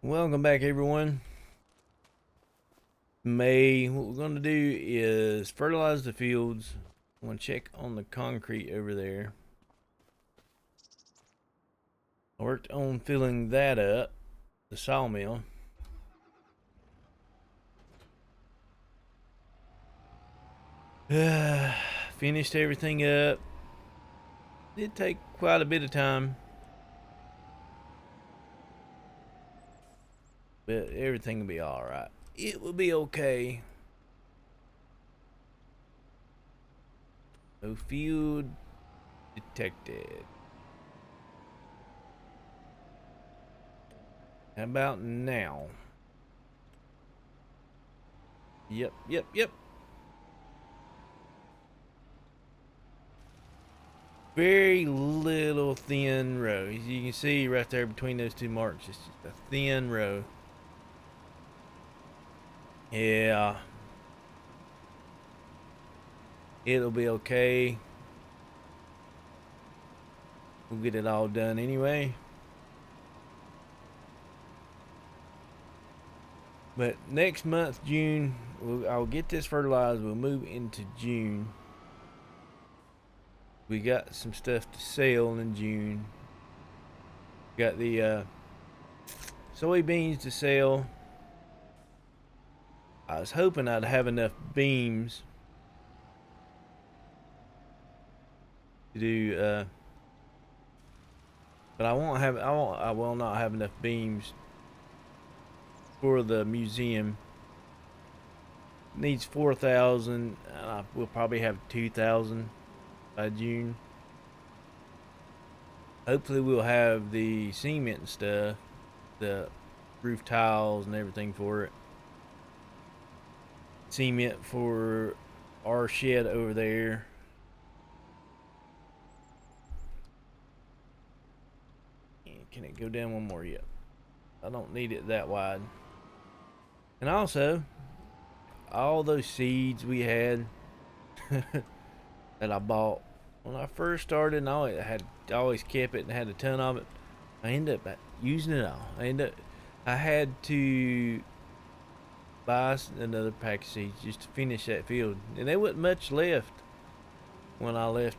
Welcome back, everyone. What we're going to do is fertilize the fields. I'm going to check on the concrete over there. I worked on filling that up, the sawmill. Finished everything up. Did take quite a bit of time, but everything will be alright. It will be okay. No field detected. How about now? Yep. Very little thin row. As you can see right there between those two marks, it's just a thin row. Yeah. It'll be okay. We'll get it all done anyway. But next month, June, I'll get this fertilized. We'll move into June. We got some stuff to sell in June. Got the soybeans to sell. I was hoping I'd have enough beams to do, but I will not have enough beams for the museum. It needs 4,000. We'll probably have 2,000 by June. Hopefully we'll have the cement and stuff, the roof tiles and everything for it. Cement for our shed over there. Can it go down one more? Yet I don't need it that wide. And also, all those seeds we had that I bought when I first started, and I always kept it and had a ton of it. I ended up using it all. I had to buy another pack of seeds just to finish that field, and there wasn't much left when I left.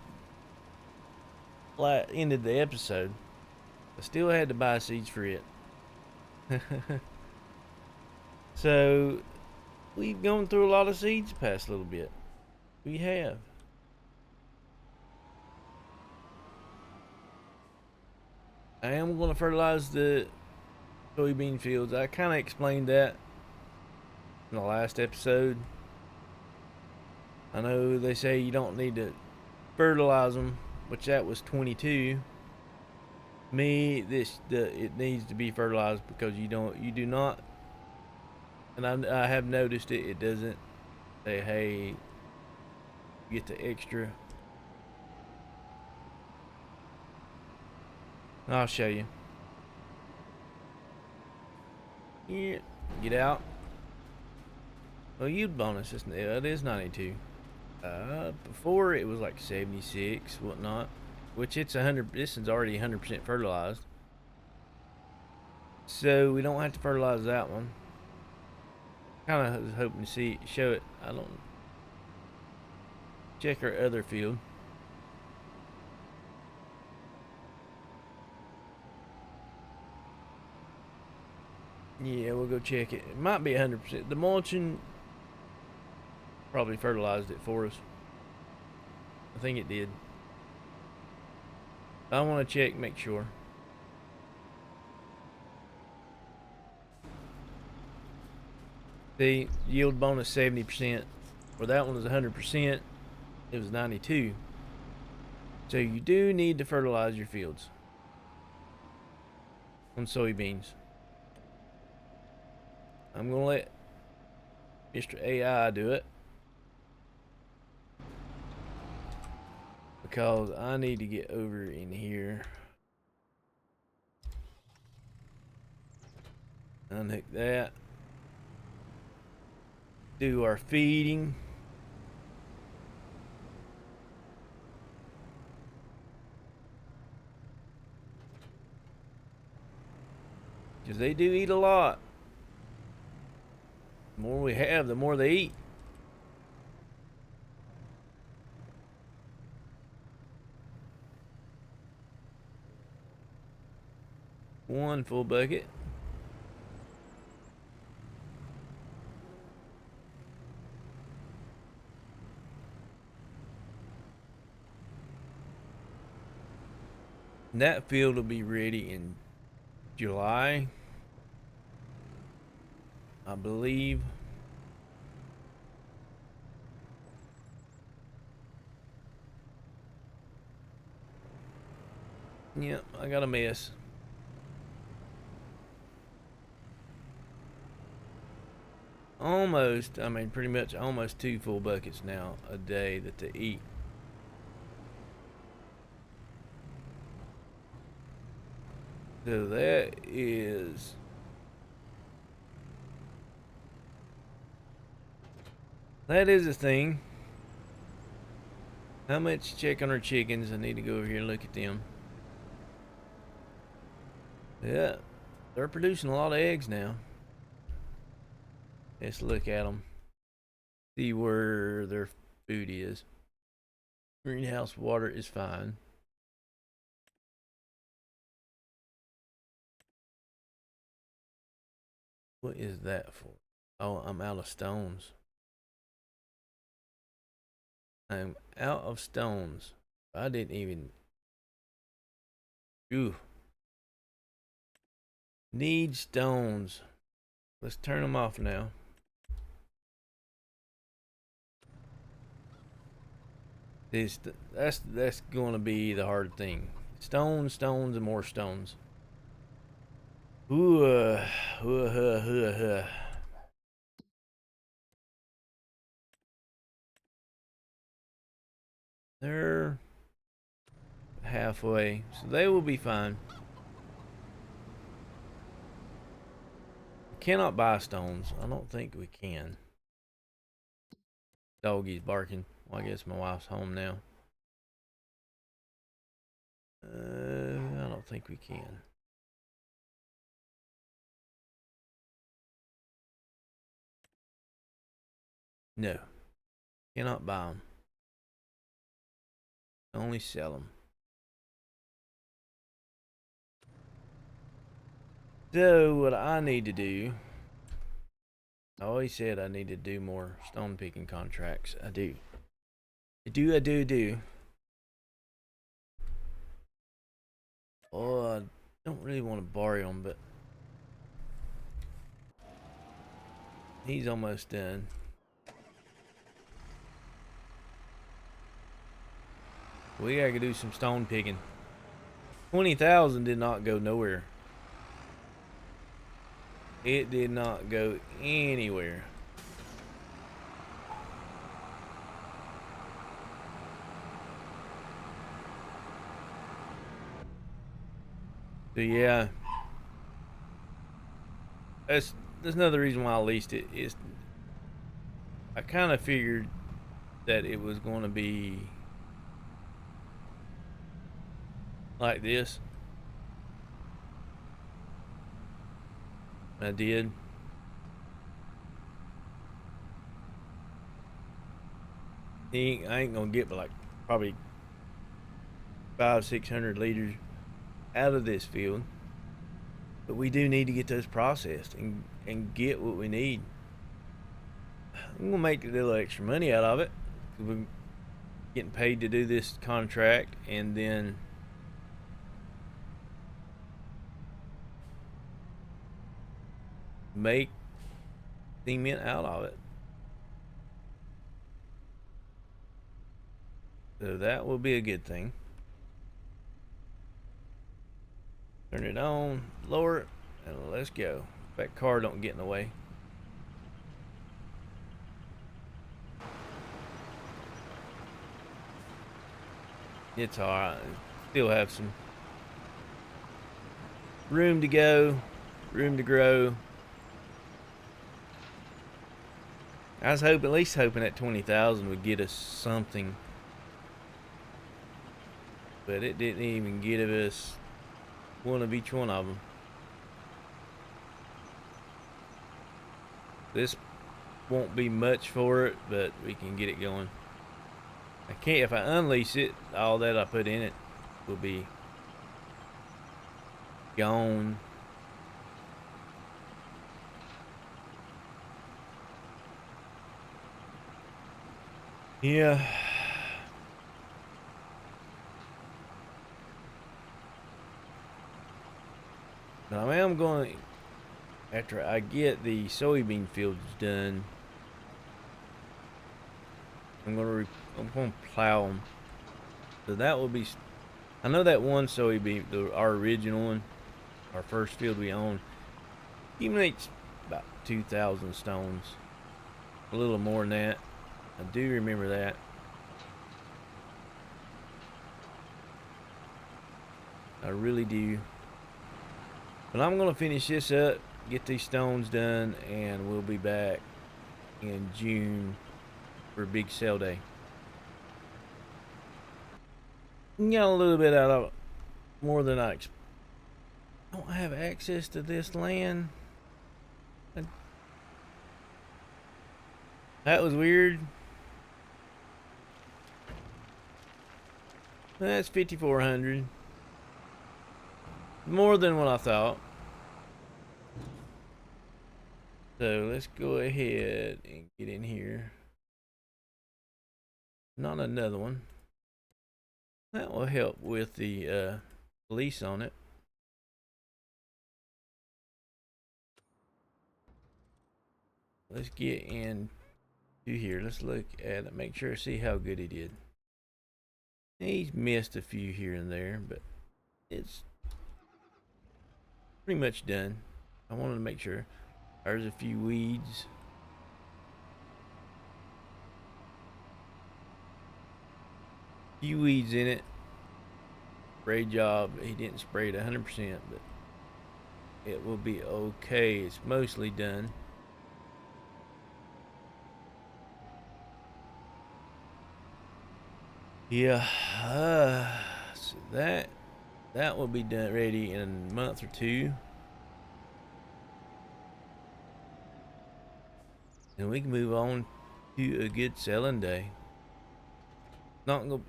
Ended the episode. I still had to buy seeds for it. So we've gone through a lot of seeds the past little bit. We have. I am going to fertilize the soybean fields. I kind of explained that in the last episode. I know they say you don't need to fertilize them, which that was 22. It needs to be fertilized because you do not, and I have noticed it doesn't say, hey, get the extra. I'll show you. Yeah, get out. Well, yield bonus, it is 92. Before it was like 76, whatnot, which it's 100. This is already 100% fertilized, so we don't have to fertilize that one. Kind of was hoping to show it. I don't check our other field. Yeah, we'll go check it. It might be 100%. The mulching probably fertilized it for us. I think it did. I want to check, make sure. The yield bonus 70%. Where that one was 100%, it was 92. So you do need to fertilize your fields on soybeans. I'm going to let Mr. AI do it, because I need to get over in here. Unhook that. Do our feeding. Because they do eat a lot. The more we have, the more they eat. One full bucket. And that field will be ready in July, I believe. Yep, I got a mess. Almost, I mean, pretty much almost 2 full buckets now a day that they eat. So that is a thing. How much check on our chickens? I need to go over here and look at them. Yeah, they're producing a lot of eggs now. Let's look at them. See where their food is. Greenhouse water is fine. What is that for? Oh, I'm out of stones. I'm out of stones. I didn't even... Ooh. Need stones. Let's turn them off now. That's going to be the hard thing. Stones, stones, and more stones. Ooh, They're halfway, so they will be fine. We cannot buy stones. I don't think we can. Doggy's barking. Well, I guess my wife's home now. I don't think we can. No. Cannot buy them. Only sell them. So, what I need to do... I always said I need to do more stone picking contracts. I do. I do. Oh, I don't really want to borrow him, but... He's almost done. We gotta do some stone picking. 20,000 did not go nowhere. It did not go anywhere. So yeah, that's another reason why I leased it. Is I kind of figured that it was going to be like this. I did. I ain't gonna get but like probably 500-600 liters out of this field, but we do need to get those processed and get what we need. I'm gonna make a little extra money out of it. We're getting paid to do this contract, and then make cement out of it. So that will be a good thing. Turn it on, lower it, and let's go. That car don't get in the way. It's alright. Still have some room to go, room to grow. I was at least hoping that 20,000 would get us something, but it didn't even give us one of each one of them. This won't be much for it, but we can get it going. I can't, if I unleash it, all that I put in it will be gone. Yeah. Now I am going, after I get the soybean fields done, I'm gonna plow them. So that will be. I know that one soybean, our original one, our first field we own, he makes about 2,000 stones, a little more than that. I do remember that. I really do. But I'm gonna finish this up, get these stones done, and we'll be back in June for a big sale day. Got a little bit out of it, more than I expected. Don't have access to this land. That was weird. That's 5,400. More than what I thought. So let's go ahead and get in here. Not another one. That will help with the lease on it. Let's get into here. Let's look at it. Make sure, see how good he did. He's missed a few here and there, but it's pretty much done. I wanted to make sure. There's a few weeds. Few weeds in it. Great job. He didn't spray it 100%, but it will be okay. It's mostly done. Yeah. So that will be done, ready in a month or two. And we can move on to a good selling day.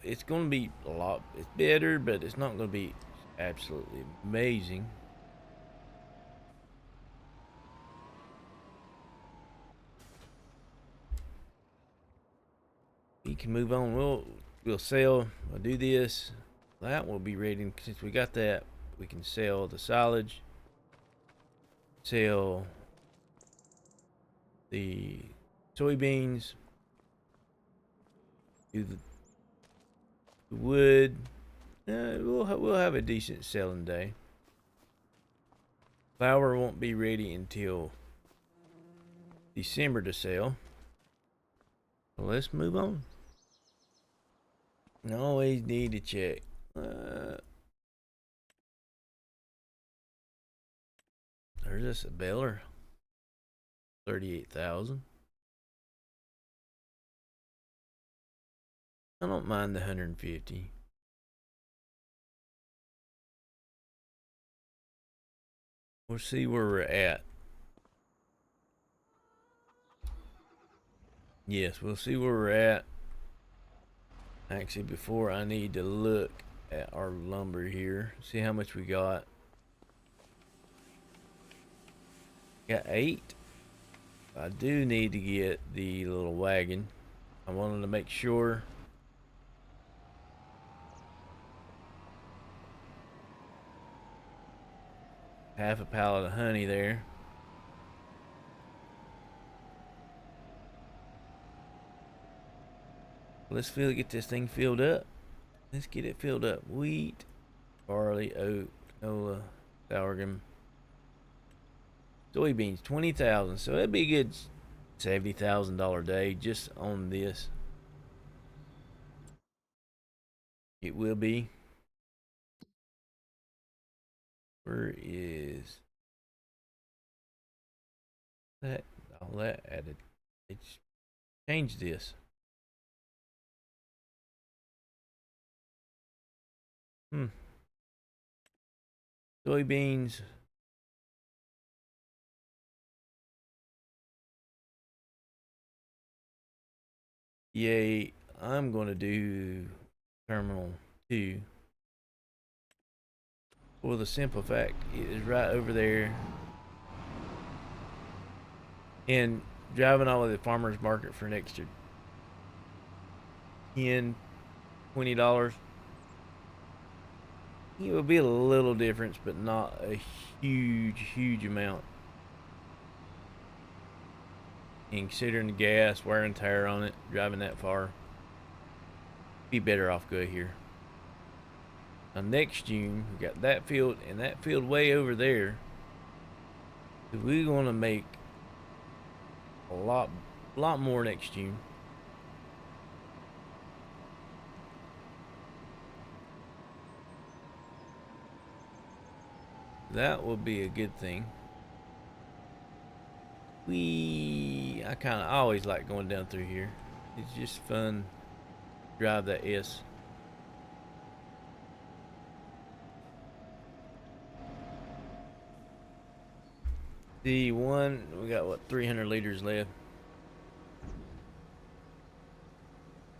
It's gonna be a lot. It's better, but it's not gonna be absolutely amazing. We can move on. We'll sell. We'll do this. That will be ready. Since we got that, we can sell the silage. Sell the soybeans. Do the wood. We'll have a decent selling day. Flour won't be ready until December to sell. So let's move on. Always need to check. There's this a baler. 38,000. I don't mind the 150. We'll see where we're at. Yes, we'll see where we're at. Actually, before I need to look at our lumber here, see how much we got. Got 8. I do need to get the little wagon. I wanted to make sure. Half a pallet of honey there. Let's get this thing filled up. Let's get it filled up. Wheat, barley, oat, canola, sorghum, soybeans, 20,000. So that'd be a good $70,000 day just on this. It will be. Where is that? All that added. It's changed this. Soybeans. Yay, I'm going to do terminal 2 for the simple fact it is right over there. And driving all of the farmer's market for an extra $10, $20. It will be a little difference, but not a huge amount. And considering the gas, wear and tear on it, driving that far, be better off go here. Now next June, we got that field and that field way over there. So we're gonna make a lot more next June. That will be a good thing. I kind of always like going down through here. It's just fun to drive that S. The one, we got what, 300 liters left.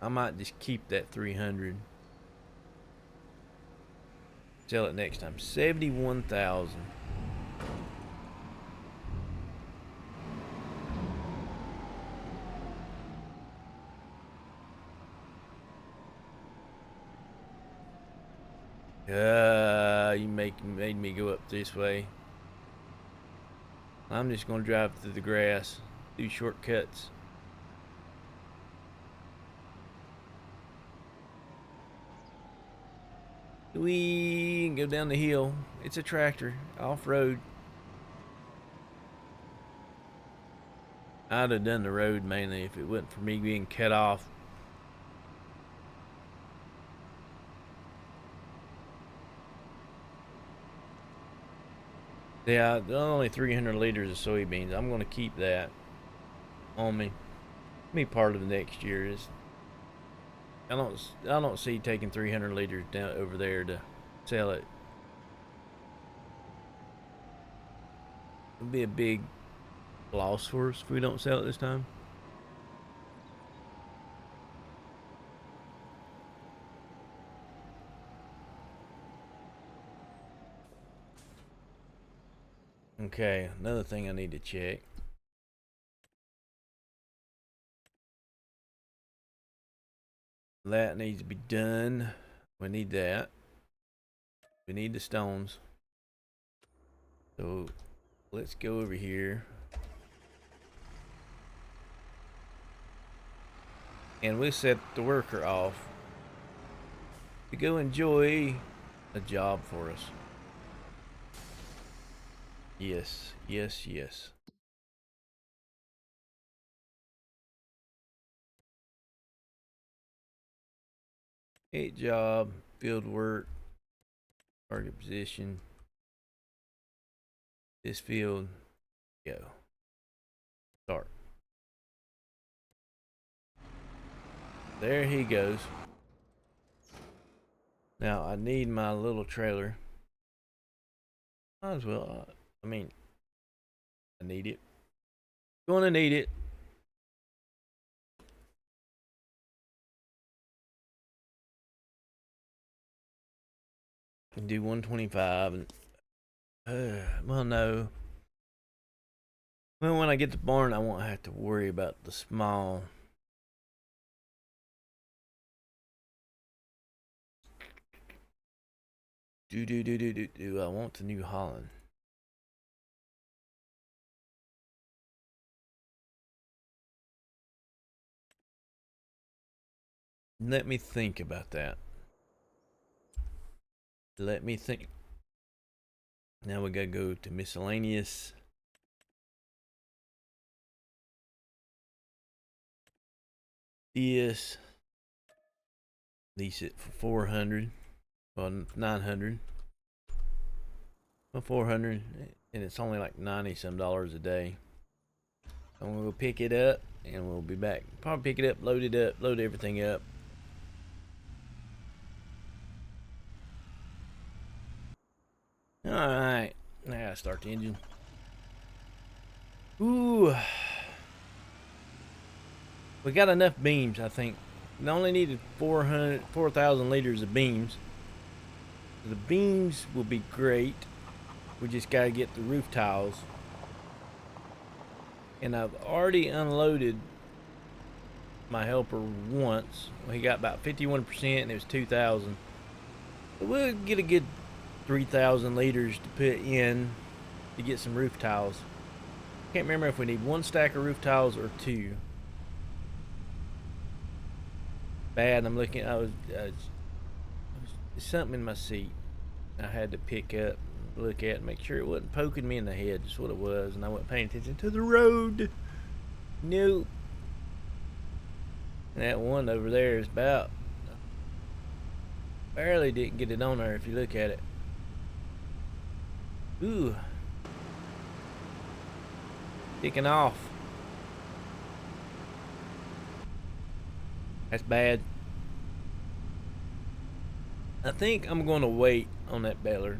I might just keep that 300. Sell it next time. 71,000. You made me go up this way. I'm just gonna drive through the grass, do shortcuts. We can go down the hill. It's a tractor, off-road. I'd have done the road mainly if it wasn't for me being cut off. Yeah, only 300 liters of soybeans. I'm gonna keep that on me. Be part of the next year. Is I don't see taking 300 liters down over there to sell it. It'll be a big loss for us if we don't sell it this time. Okay, another thing I need to check. That needs to be done. We need that. We need the stones. So let's go over here. And we'll set the worker off to go enjoy a job for us. Yes, yes, yes. Job, field work, target position. This field, go. Start. There he goes. Now I need my little trailer. Might as well. I mean, I need it. Gonna need it. Can do 125 and well, no. Well, when I get the barn, I won't have to worry about the small. I want the New Holland. Let me think about that. Let me think. Now we gotta go to miscellaneous. This. Lease it for 400. Well, 900. Well, 400. And it's only like 90 some dollars a day. I'm gonna go pick it up and we'll be back. Probably pick it up, load everything up. Alright. Now I gotta start the engine. Ooh. We got enough beams, I think. We only needed 4,000 liters of beams. The beams will be great. We just got to get the roof tiles. And I've already unloaded my helper once. Well, he got about 51% and it was 2,000. So we'll get a good 3,000 liters to put in to get some roof tiles. Can't remember if we need 1 stack of roof tiles or 2. Bad. I'm looking. There's something in my seat I had to pick up, look at, make sure it wasn't poking me in the head. That's what it was, and I wasn't paying attention to the road. Nope. And that one over there is about barely didn't get it on there if you look at it. Ooh. Kicking off. That's bad. I think I'm going to wait on that baler.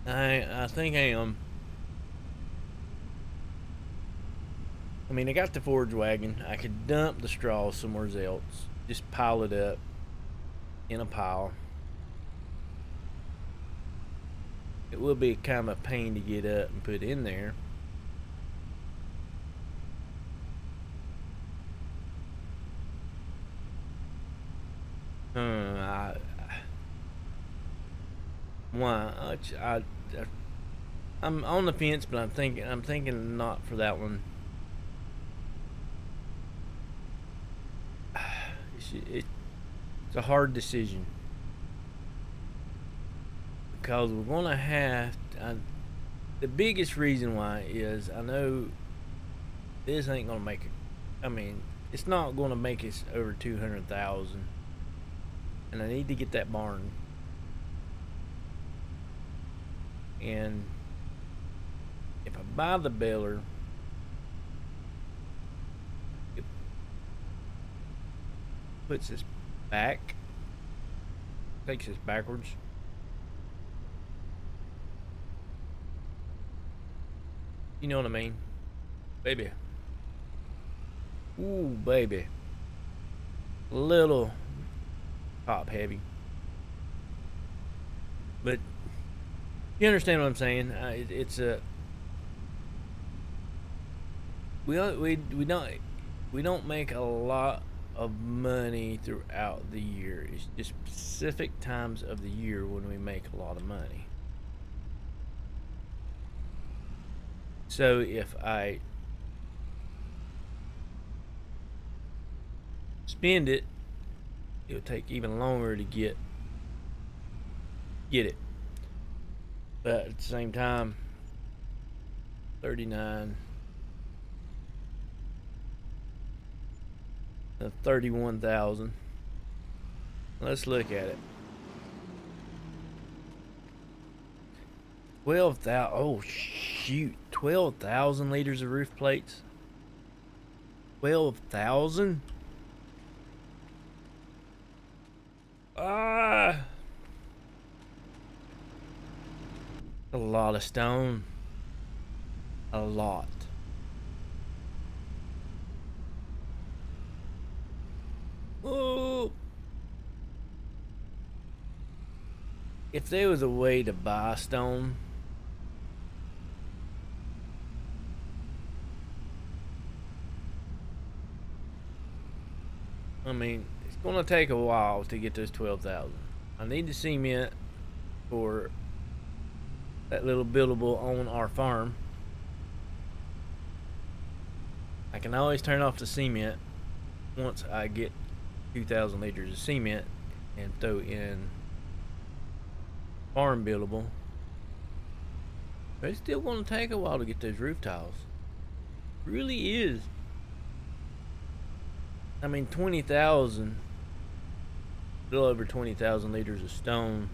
I think I am. I mean, I got the forage wagon. I could dump the straw somewhere else. Just pile it up in a pile. It will be kind of a pain to get up and put in there. I'm on the fence, but I'm thinking not for that one. It's a hard decision because we're gonna have to, the biggest reason why is I know this ain't gonna make it. I mean, it's not gonna make us over 200,000, and I need to get that barn. And if I buy the baler, it puts us back, takes us backwards. You know what I mean? Baby. Ooh, baby. Little top heavy. But you understand what I'm saying? It's a we don't make a lot of money throughout the year. It's just specific times of the year when we make a lot of money. So if I spend it, it'll take even longer to get it. But at the same time, 39, 31,000. Let's look at it. 12,000. Oh shoot! 12,000 liters of roof plates. 12,000. A lot of stone. A lot. Oh. If there was a way to buy stone, I mean, it's gonna take a while to get those 12,000. I need the cement for that little buildable on our farm. I can always turn off the cement once I get 2,000 liters of cement and throw in farm buildable. But it's still going to take a while to get those roof tiles. It really is. I mean, 20,000, a little over 20,000 liters of stone.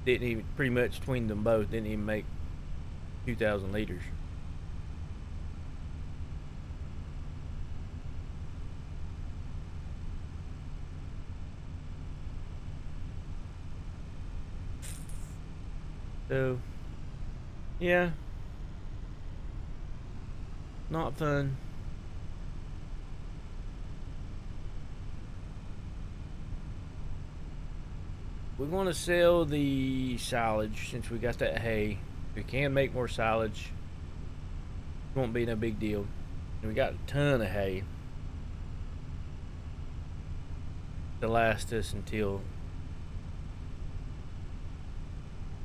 Didn't even, pretty much between them both, didn't even make 2,000 liters. So, yeah, not fun. We're going to sell the silage since we got that hay. We can make more silage. It won't be no big deal. And we got a ton of hay to last us until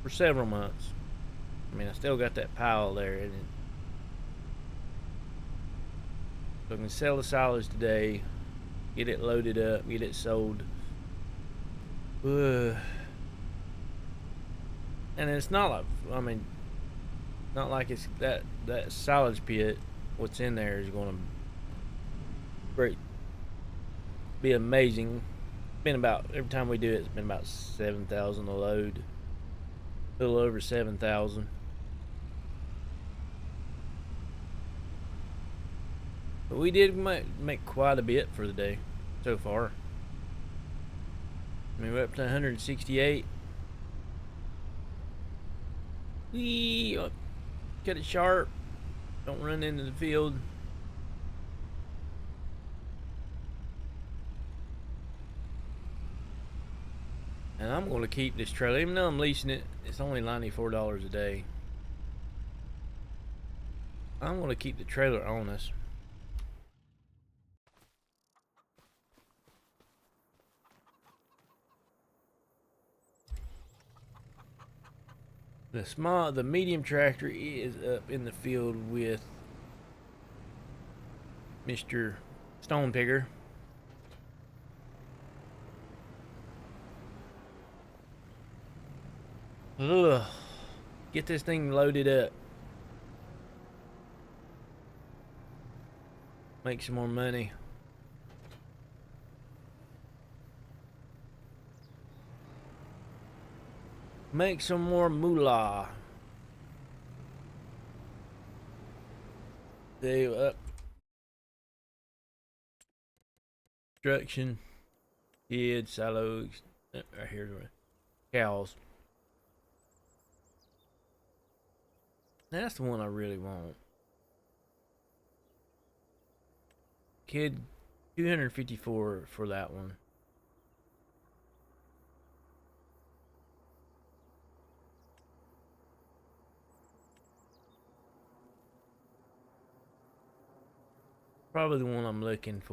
for several months. I mean, I still got that pile there, and so I can sell the silage today, get it loaded up, get it sold. And it's not like, I mean, not like it's that silage pit. What's in there is going to be amazing. It's been about every time we do it, it's been about 7,000 a load, a little over 7,000. But we did make quite a bit for the day so far. I mean, we're up to 168. Wee! Cut it sharp. Don't run into the field. And I'm going to keep this trailer. Even though I'm leasing it, it's only $94 a day. I'm going to keep the trailer on us. The medium tractor is up in the field with Mr. Stone Picker. Ugh. Get this thing loaded up. Make some more money. Make some more moolah. They up. Construction. Kids, silos. Right here. Cows. That's the one I really want. Kid, 254 for that one. Probably the one I'm looking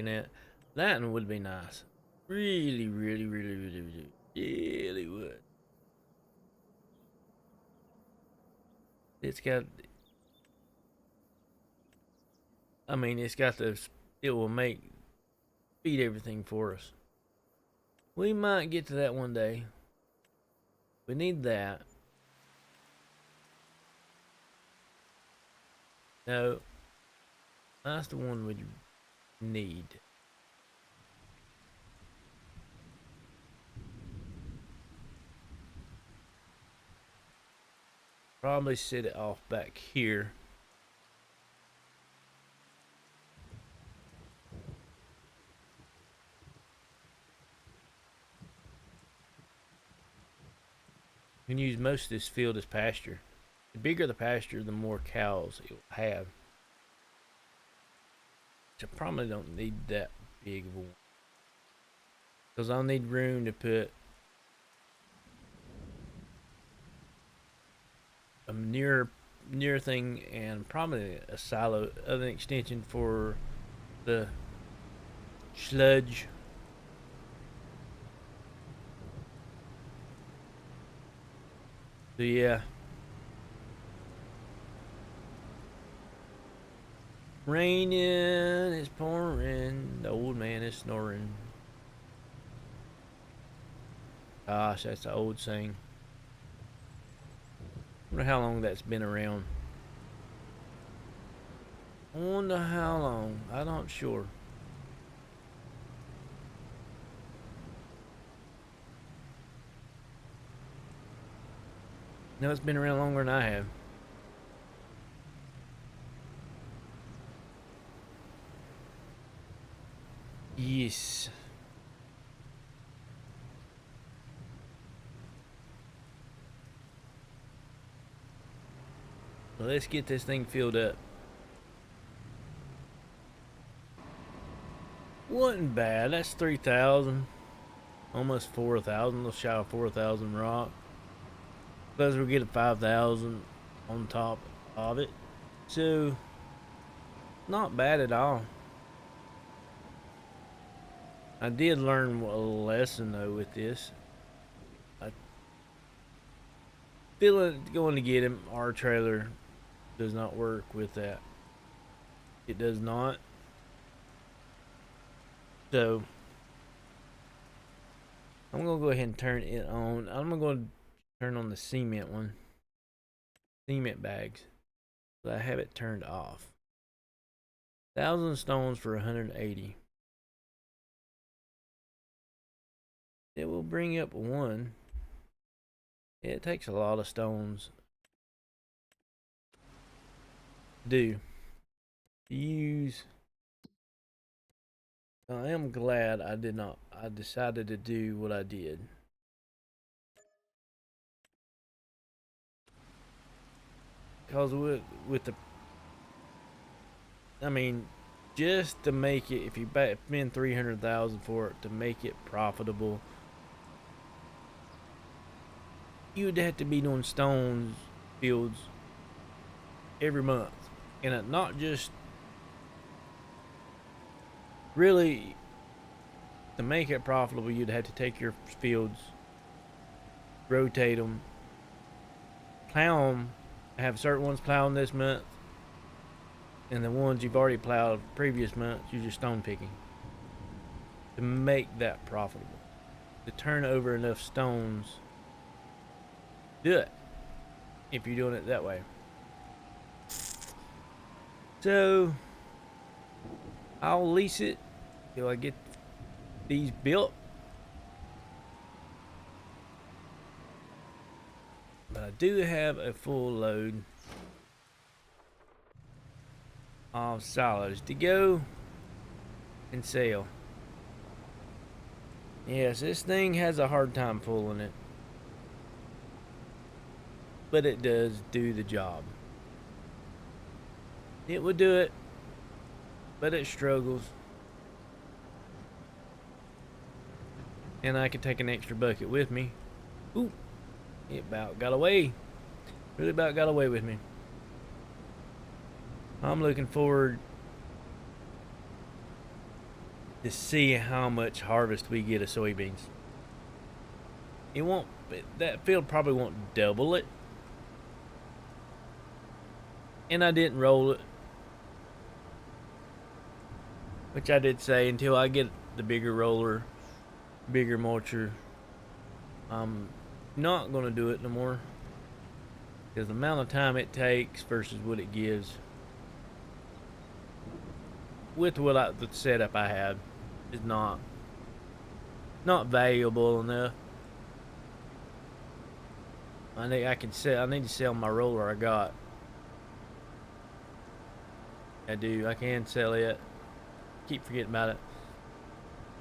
at. That one would be nice. Really, really, really, really, really, really would. It's got, I mean, it's got the, it will feed everything for us. We might get to that one day. We need that. No, that's the one we need. Probably set it off back here. You can use most of this field as pasture. The bigger the pasture, the more cows it will have. So I probably don't need that big of a one. Because I'll need room to put a near thing and probably a silo, an extension for the sludge. So yeah. Raining, it's pouring, the old man is snoring. Gosh, that's an old saying. I wonder how long that's been around. I wonder how long. I'm not sure. No, it's been around longer than I have. Yes. Well, let's get this thing filled up. Wasn't bad. That's 3,000. Almost 4,000. A little shy of 4,000 rock. Plus we're getting 5,000 on top of it. So, not bad at all. I did learn a lesson though with this. I feel it going to get him. Our trailer does not work with that. It does not. So I'm gonna go ahead and turn it on. I'm gonna go and turn on the cement one. Cement bags. But I have it turned off. 1,000 stones for 180. It will bring up one. It takes a lot of stones to do. Use. I am glad I decided to do what I did. Because with the, I mean, just to make it, if you spend 300,000 for it to make it profitable, you would have to be doing stones fields every month, and not just really to make it profitable. You'd have to take your fields, rotate them, plow them, have certain ones plowing this month, and the ones you've already plowed previous months you're just stone picking to make that profitable, to turn over enough stones. Do it if you're doing it that way. So I'll lease it till I get these built, but I do have a full load of silos to go and sell. Yes, this thing has a hard time pulling it, but it does do the job. It would do it, but it struggles. And I could take an extra bucket with me. Ooh, it about got away. Really about got away with me. I'm looking forward to see how much harvest we get of soybeans. It won't, that field probably won't double it. And I didn't roll it, which I did say until I get the bigger roller, bigger mulcher, I'm not going to do it no more, because the amount of time it takes versus what it gives with the setup I had is not valuable enough. I need to sell my roller I got. I do. I can sell it. Keep forgetting about it.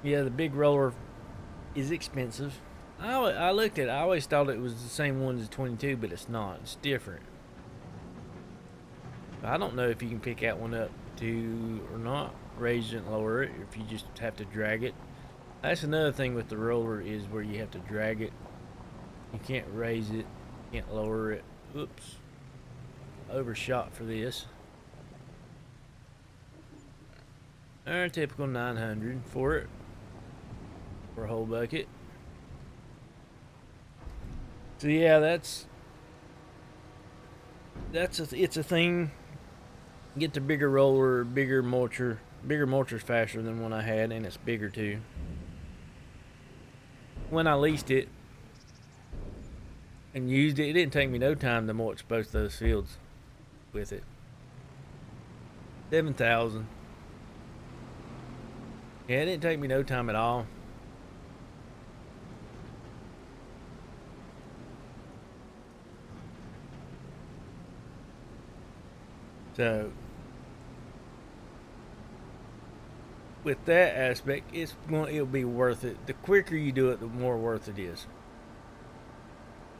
Yeah, the big roller is expensive. I looked at it. I always thought it was the same one as 22, but it's not. It's different. I don't know if you can pick that one up too or not, raise it and lower it, or if you just have to drag it. That's another thing with the roller, is where you have to drag it. You can't raise it, can't lower it. Oops. Overshot for this. Our typical 900 for it, for a whole bucket. So yeah, it's a thing. Get the bigger roller, bigger mulcher. Bigger mulcher's faster than one I had, and it's bigger too. When I leased it and used it, it didn't take me no time to mulch both those fields with it. 7,000. Yeah, it didn't take me no time at all. So with that aspect, it'll be worth it. The quicker you do it, the more worth it is.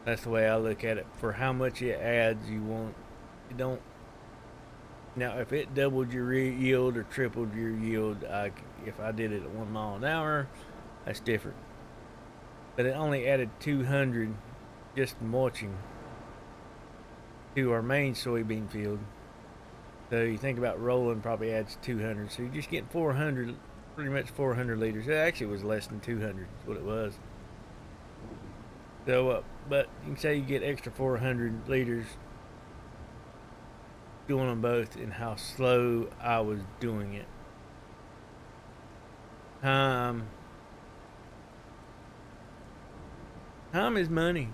That's the way I look at it. For how much it adds, you want it don't. Now, if it doubled your yield or tripled your yield, if I did it at 1 mile an hour, that's different. But it only added 200 just mulching to our main soybean field. So you think about rolling probably adds 200. So you're just getting 400, pretty much 400 liters. It actually was less than 200 is what it was. So, but you can say you get extra 400 liters doing them both, and how slow I was doing it. Time is money.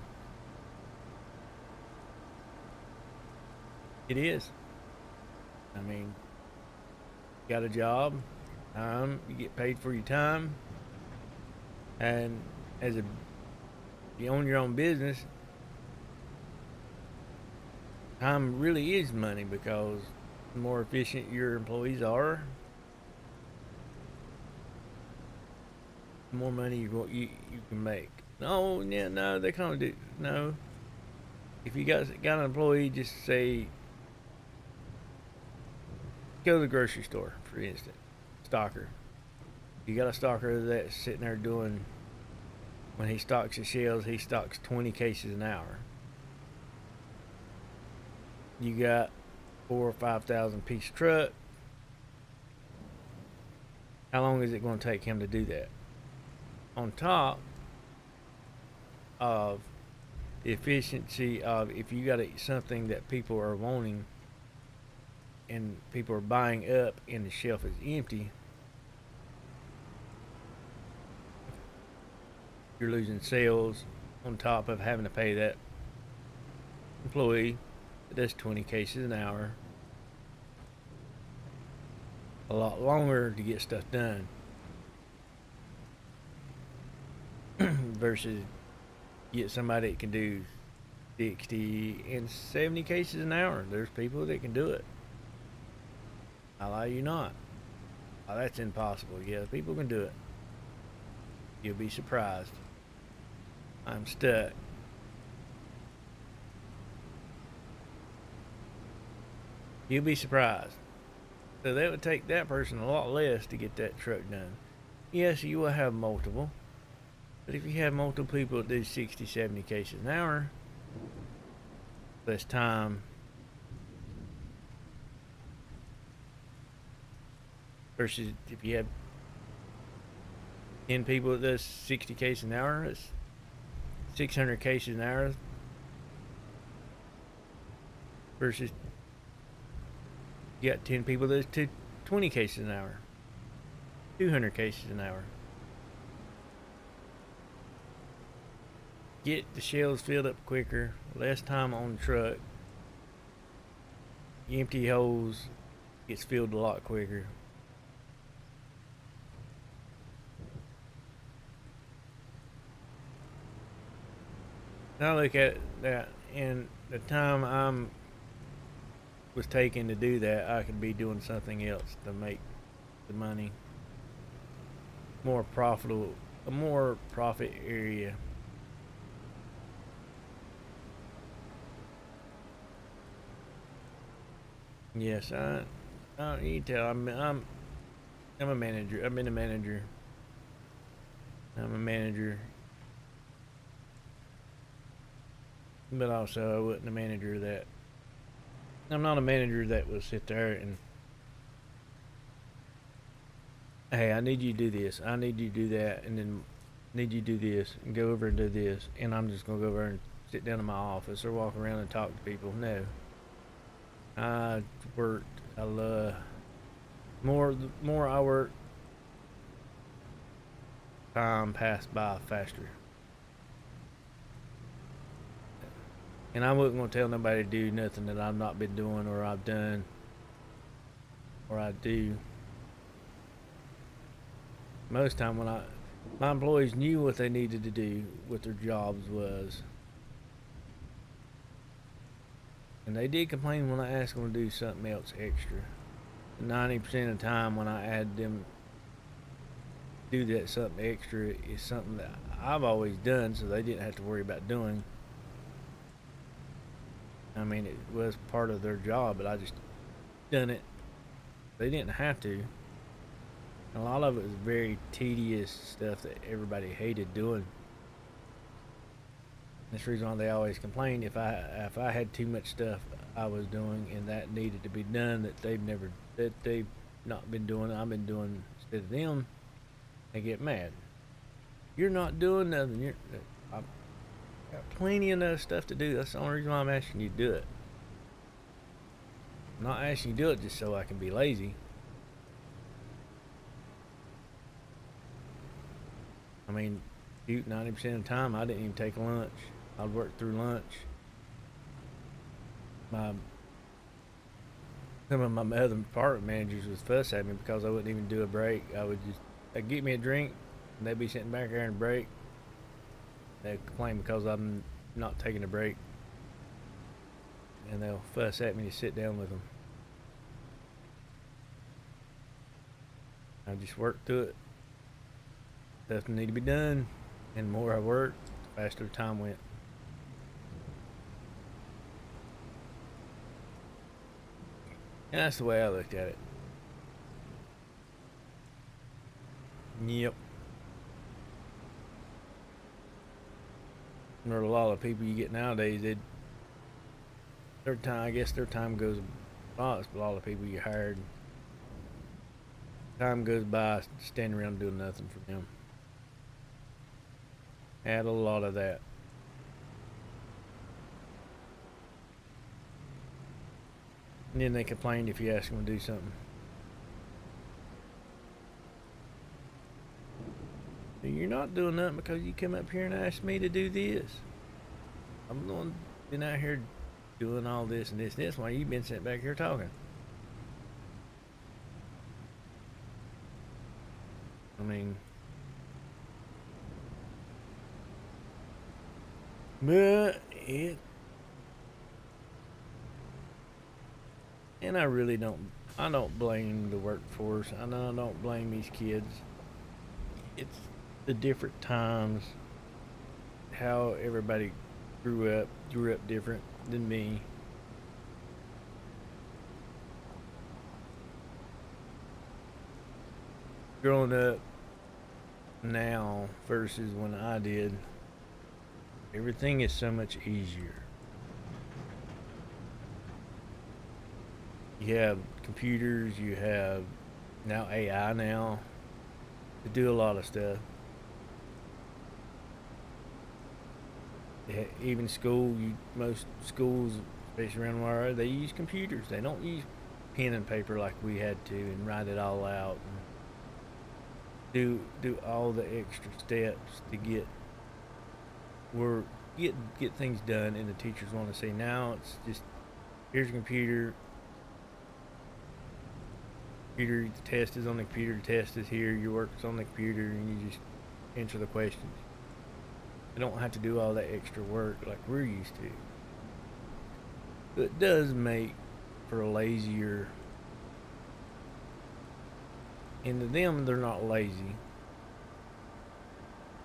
It is. I mean, you got a job, you get paid for your time, and as a you own your own business, time really is money, because the more efficient your employees are, the more money you can make. No, yeah, no, they can't do no. If you got an employee, just say go to the grocery store, for instance, stocker. You got a stocker that's sitting there doing, when he stocks his shelves, he stocks 20 cases an hour. You got 4,000 or 5,000 piece truck. How long is it going to take him to do that? On top of the efficiency of, if you got something that people are wanting and people are buying up and the shelf is empty, you're losing sales on top of having to pay that employee that does 20 cases an hour a lot longer to get stuff done versus get somebody that can do 60 and 70 cases an hour. There's people that can do it. I lie you not. Oh, that's impossible. Yeah, people can do it. You'll be surprised. I'm stuck. You'll be surprised. So that would take that person a lot less to get that truck done. Yes, you will have multiple. But if you have multiple people that do 60, 70 cases an hour, less time, versus if you have 10 people that does 60 cases an hour, it's 600 cases an hour, versus you got 10 people that do 20 cases an hour, 200 cases an hour. Get the shelves filled up quicker, less time on the truck. The empty holes gets filled a lot quicker. Now look at that, and the time I'm was taking to do that, I could be doing something else to make the money more profitable, a more profit area. Yes, you can tell I'm a manager. I've been a manager. I'm a manager, but also I wasn't a manager that. I'm not a manager that will sit there and, hey, I need you to do this. I need you to do that, and then need you to do this, and go over and do this, and I'm just gonna go over and sit down in my office or walk around and talk to people. No, I worked. I love the more I work, time passed by faster. And I wasn't gonna tell nobody to do nothing that I've not been doing, or I've done, or I do. Most time when my employees knew what they needed to do, what their jobs was. And they did complain when I asked them to do something else extra. 90% of the time when I had them do that something extra is something that I've always done, so they didn't have to worry about doing. I mean, it was part of their job, but I just done it. They didn't have to. A lot of it was very tedious stuff that everybody hated doing. That's the reason why they always complained if I had too much stuff I was doing and that needed to be done that they've not been doing, I've been doing instead of them. They get mad. You're not doing nothing. I've got plenty enough stuff to do. That's the only reason why I'm asking you to do it. I'm not asking you to do it just so I can be lazy. I mean, shoot, 90% of the time I didn't even take lunch. I'd work through lunch. My Some of my other department managers would fuss at me because I wouldn't even do a break. They'd get me a drink, and they'd be sitting back there in a break. They'd complain because I'm not taking a break, and they'll fuss at me to sit down with them. I just worked through it. Stuff that need to be done, and the more I worked, the faster the time went. And that's the way I looked at it. Yep. There are a lot of people you get nowadays that I guess their time goes by. A lot of people you hired, time goes by standing around doing nothing for them. Had a lot of that. And then they complained if you ask them to do something. You're not doing nothing because you come up here and asked me to do this. I'm the one been out here doing all this and this and this while you've been sitting back here talking. I mean, but and I really don't blame the workforce. I know I don't blame these kids. It's the different times, how everybody grew up different than me. Growing up now versus when I did, everything is so much easier. You have computers, you have now AI now to do a lot of stuff. Even most schools, especially around where they use computers. They don't use pen and paper like we had to and write it all out and do all the extra steps to get things done. And the teachers want to say now it's just here's a computer. The test is on the computer. The test is here. Your work's on the computer, and you just answer the questions. You don't have to do all that extra work like we're used to. But it does make for a lazier. And to them, they're not lazy.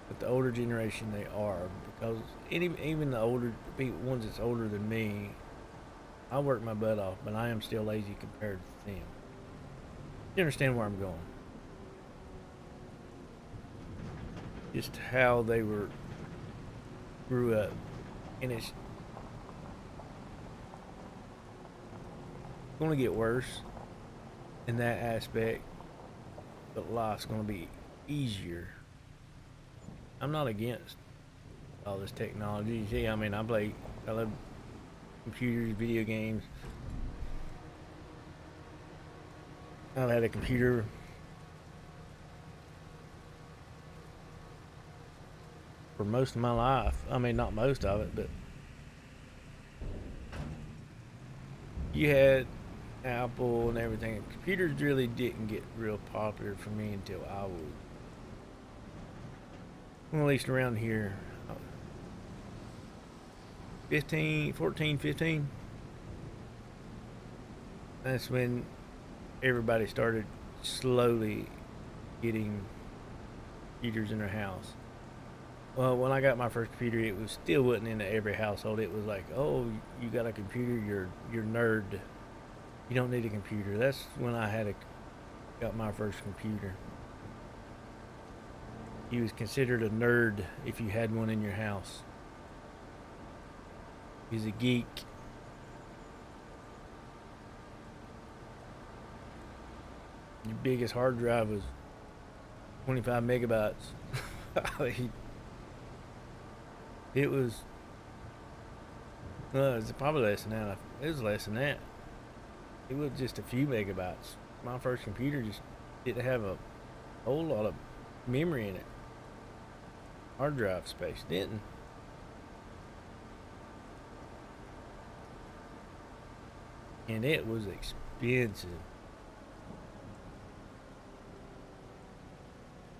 But the older generation, they are. Because even the older ones that's older than me, I work my butt off, but I am still lazy compared to them. You understand where I'm going? Just how they grew up, and it's going to get worse in that aspect, but life's going to be easier. I'm not against all this technology. See, I mean, I love computers, video games. I've had a computer for most of my life. I mean, not most of it, but you had Apple and everything. Computers really didn't get real popular for me until I was, well, at least around here, 14, 15. That's when everybody started slowly getting computers in their house. Well, when I got my first computer, it was still wasn't into every household. It was like, oh, you got a computer, you're nerd. You don't need a computer. That's when got my first computer. You was considered a nerd if you had one in your house. He's a geek. Your biggest hard drive was 25 megabytes. It was, it was probably less than that. It was less than that. It was just a few megabytes. My first computer just didn't have a whole lot of memory in it. Hard drive space didn't. And it was expensive.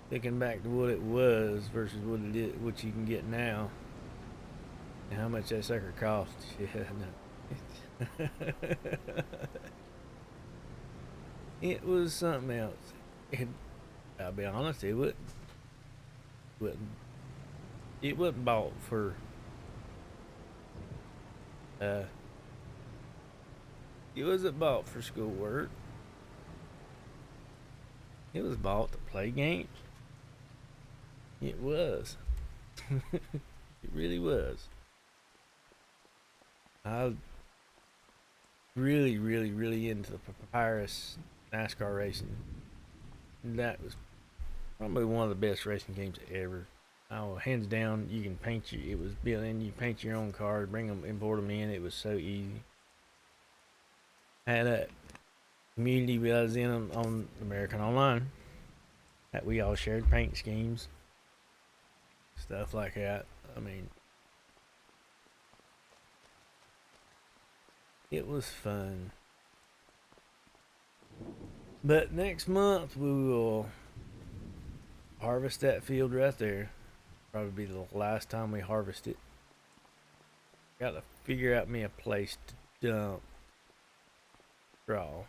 Thinking back to what it was versus what you can get now, and how much that sucker cost. Yeah, no. It was something else. It, I'll be honest, wouldn't it wasn't bought for uh it wasn't bought for schoolwork. It was bought to play games. It was. It really was. I really into the papyrus NASCAR racing. That was probably one of the best racing games ever. Oh, hands down, you can paint you. It was built in. You paint your own cars, bring them, import them in. It was so easy. I had a community we was in on American Online that we all shared paint schemes, stuff like that. I mean, it was fun. But next month we will harvest that field right there. Probably be the last time we harvest it. Got to figure out me a place to dump straw.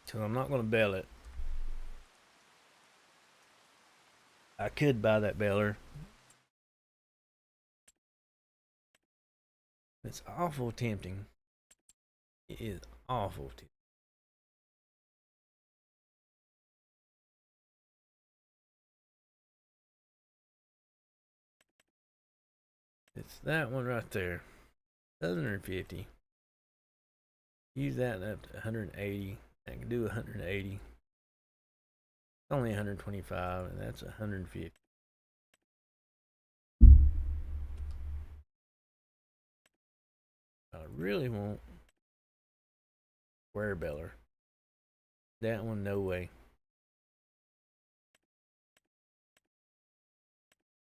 So I'm not going to bale it. I could buy that baler. It's awful tempting. It is awful tempting. It's that one right there. 750. Use that up to 180. I can do 180. It's only 125, and that's 150. I really want square beller. That one, no way.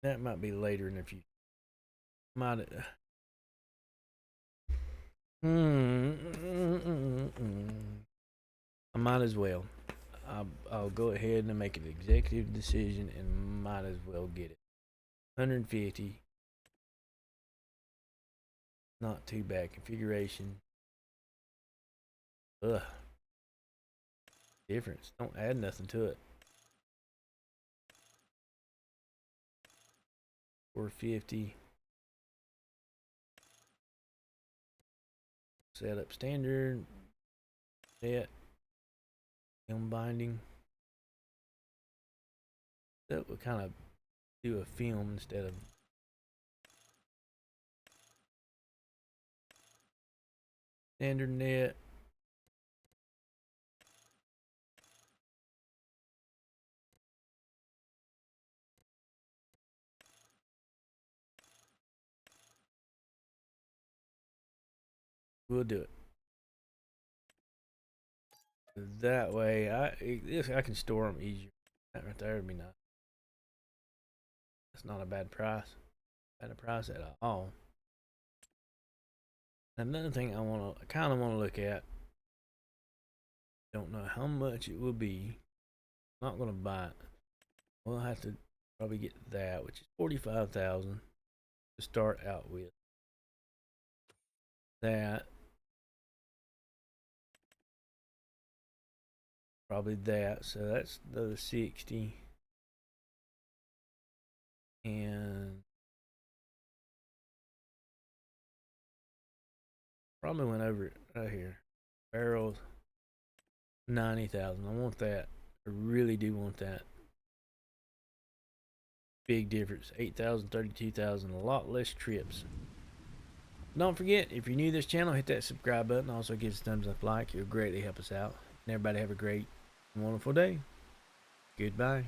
That might be later in the future. Might. I might as well. I'll go ahead and make an executive decision and might as well get it. 150. Not too bad configuration. Ugh. Difference. Don't add nothing to it. 450. Set up standard. Net. Film binding. That would kind of do a film instead of standard net. We'll do it. That way, I can store them easier. That right there would be nice. That's not a bad price. Bad a price at all. Another thing I kind of want to look at. Don't know how much it will be. Not gonna buy it. We'll have to probably get that, which is 45,000 to start out with. That Probably that. So that's the 60. And probably went over it right here. Barrels, 90,000. I want that. I really do want that. Big difference. 8,000, 32,000. A lot less trips. Don't forget, if you're new to this channel, hit that subscribe button. Also, give us a thumbs up like. It'll greatly help us out. And everybody have a great, wonderful day. Goodbye.